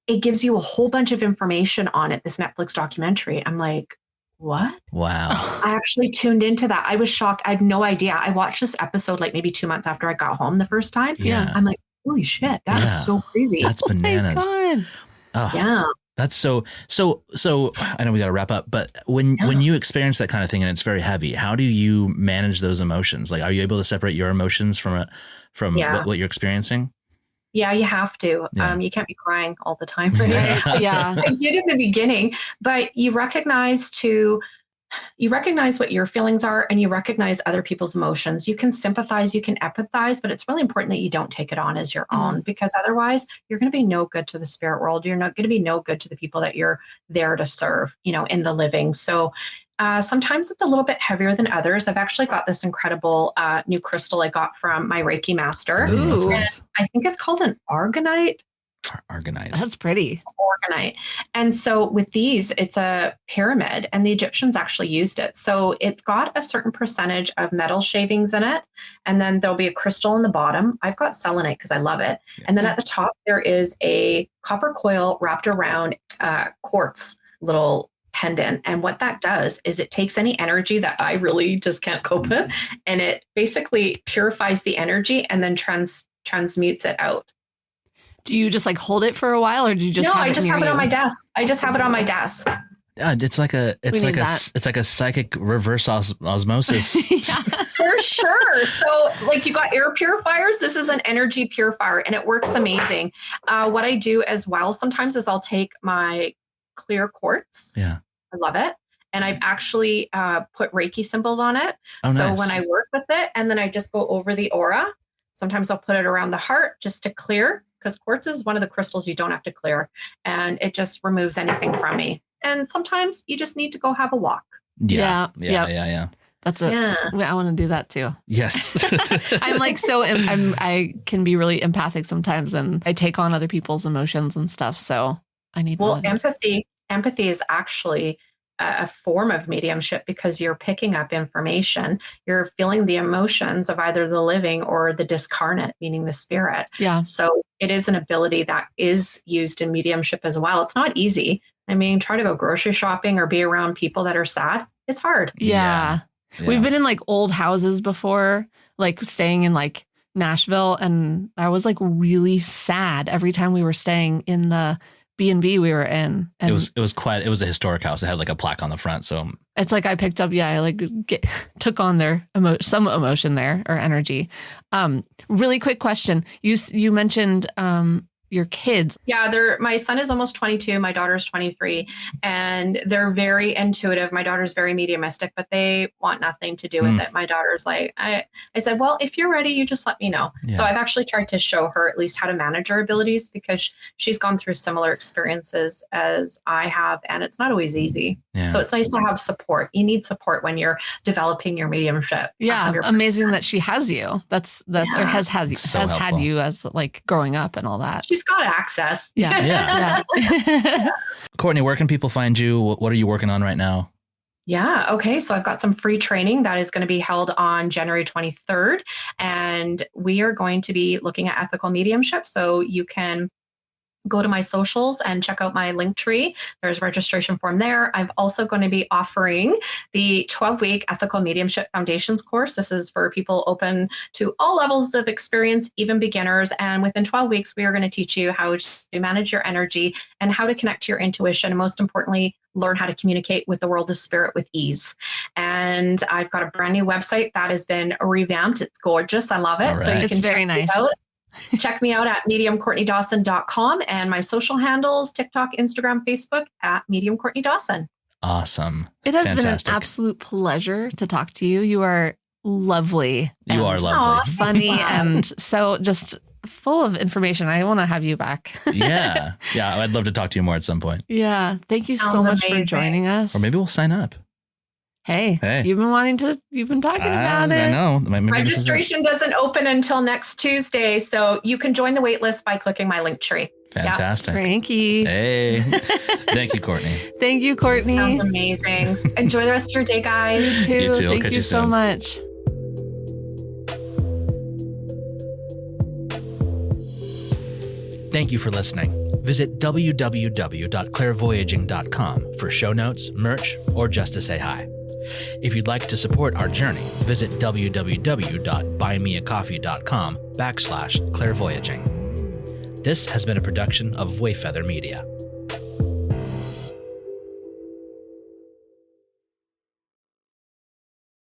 it gives you a whole bunch of information on it, this Netflix documentary. I'm like, what? Wow. I actually tuned into that. I was shocked. I had no idea. I watched this episode like maybe 2 months after I got home the first time. Yeah. I'm like, holy shit, that is so crazy. That's bananas. Oh my God. Oh, Yeah. that's so I know we got to wrap up, but when you experience that kind of thing and it's very heavy, how do you manage those emotions? Like, are you able to separate your emotions from what you're experiencing? Yeah, you have to. Yeah. You can't be crying all the time, right? Yeah. I did in the beginning, but you recognize what your feelings are and you recognize other people's emotions. You can sympathize, you can empathize, but it's really important that you don't take it on as your own, because otherwise you're going to be no good to the spirit world. You're not going to be no good to the people that you're there to serve, in the living. So sometimes it's a little bit heavier than others. I've actually got this incredible new crystal I got from my Reiki master. Ooh, that's And nice. I think it's called an argonite. Argonite. That's pretty. Organite. And so with these, it's a pyramid, and the Egyptians actually used it. So it's got a certain percentage of metal shavings in it, and then there'll be a crystal in the bottom. I've got selenite because I love it. And then at the top, there is a copper coil wrapped around quartz little pendant. And what that does is it takes any energy that I really just can't cope with, and it basically purifies the energy and then transmutes it out. Do you just like hold it for a while, or do you just No, have I it just near have it you? on my desk. I just have it on my desk. It's like a psychic reverse osmosis. Yeah. For sure. So like you got air purifiers. This is an energy purifier and it works amazing. What I do as well sometimes is I'll take my clear quartz. Yeah. I love it. And I've actually put Reiki symbols on it. Oh, so nice. when I work with it and then I just go over the aura, sometimes I'll put it around the heart just to clear, because quartz is one of the crystals you don't have to clear, and it just removes anything from me. And sometimes you just need to go have a walk. Yeah. That's it. Yeah. I want to do that too. Yes. I'm like I can be really empathic sometimes, and I take on other people's emotions and stuff. So I need Well, one of those. empathy is actually a form of mediumship, because you're picking up information. You're feeling the emotions of either the living or the discarnate, meaning the spirit. Yeah. So it is an ability that is used in mediumship as well. It's not easy. I mean, try to go grocery shopping or be around people that are sad. It's hard. Yeah. We've been in like old houses before, like staying in like Nashville, and I was like really sad every time we were staying in the B&B we were in. And It was a historic house. It had like a plaque on the front. So it's like I picked up, I like took on their some emotion there, or energy. Really quick question. You mentioned your kids. Yeah, my son is almost 22, my daughter's 23, and they're very intuitive. My daughter's very mediumistic, but they want nothing to do with it. My daughter's like, I said, well, if you're ready, you just let me know. Yeah. So I've actually tried to show her at least how to manage her abilities, because she's gone through similar experiences as I have, and it's not always easy. Yeah. So it's nice to have support. You need support when you're developing your mediumship. Yeah, 100%. amazing that she has you. That's or has you It's so has had helpful. you as like growing up and all that. She's got access. Yeah. Yeah. Courtney, where can people find you? What are you working on right now? Yeah. Okay. So I've got some free training that is going to be held on January 23rd, and we are going to be looking at ethical mediumship. So you can go to my socials and check out my link tree. There's a registration form there. I'm also going to be offering the 12-week Ethical Mediumship Foundations course. This is for people open to all levels of experience, even beginners. And within 12 weeks, we are going to teach you how to manage your energy and how to connect to your intuition. And most importantly, learn how to communicate with the world of spirit with ease. And I've got a brand new website that has been revamped. It's gorgeous. I love it. All So you right. can It's very check me nice. out. Check me out at mediumcourtneydawson.com, and my social handles, TikTok, Instagram, Facebook at Medium Courtney Dawson. Awesome. It has Fantastic. been an absolute pleasure to talk to you. You are lovely. You are and lovely. funny, Wow. and so just full of information. I want to have you back. Yeah. I'd love to talk to you more at some point. Yeah. Thank you so Sounds much amazing. for joining us. Or maybe we'll sign up. Hey, you've been talking about it. I know. Maybe Registration doesn't open until next Tuesday, so you can join the wait list by clicking my link tree. Fantastic. Frankie. Hey. Thank you, Courtney. Thank you, Courtney. Sounds amazing. Enjoy the rest of your day, guys. You too. You too. I'll Thank catch you you so soon. much. Thank you for listening. Visit www.clairvoyaging.com for show notes, merch, or just to say hi. If you'd like to support our journey, visit www.buymeacoffee.com/clairvoyaging. This has been a production of Wayfeather Media.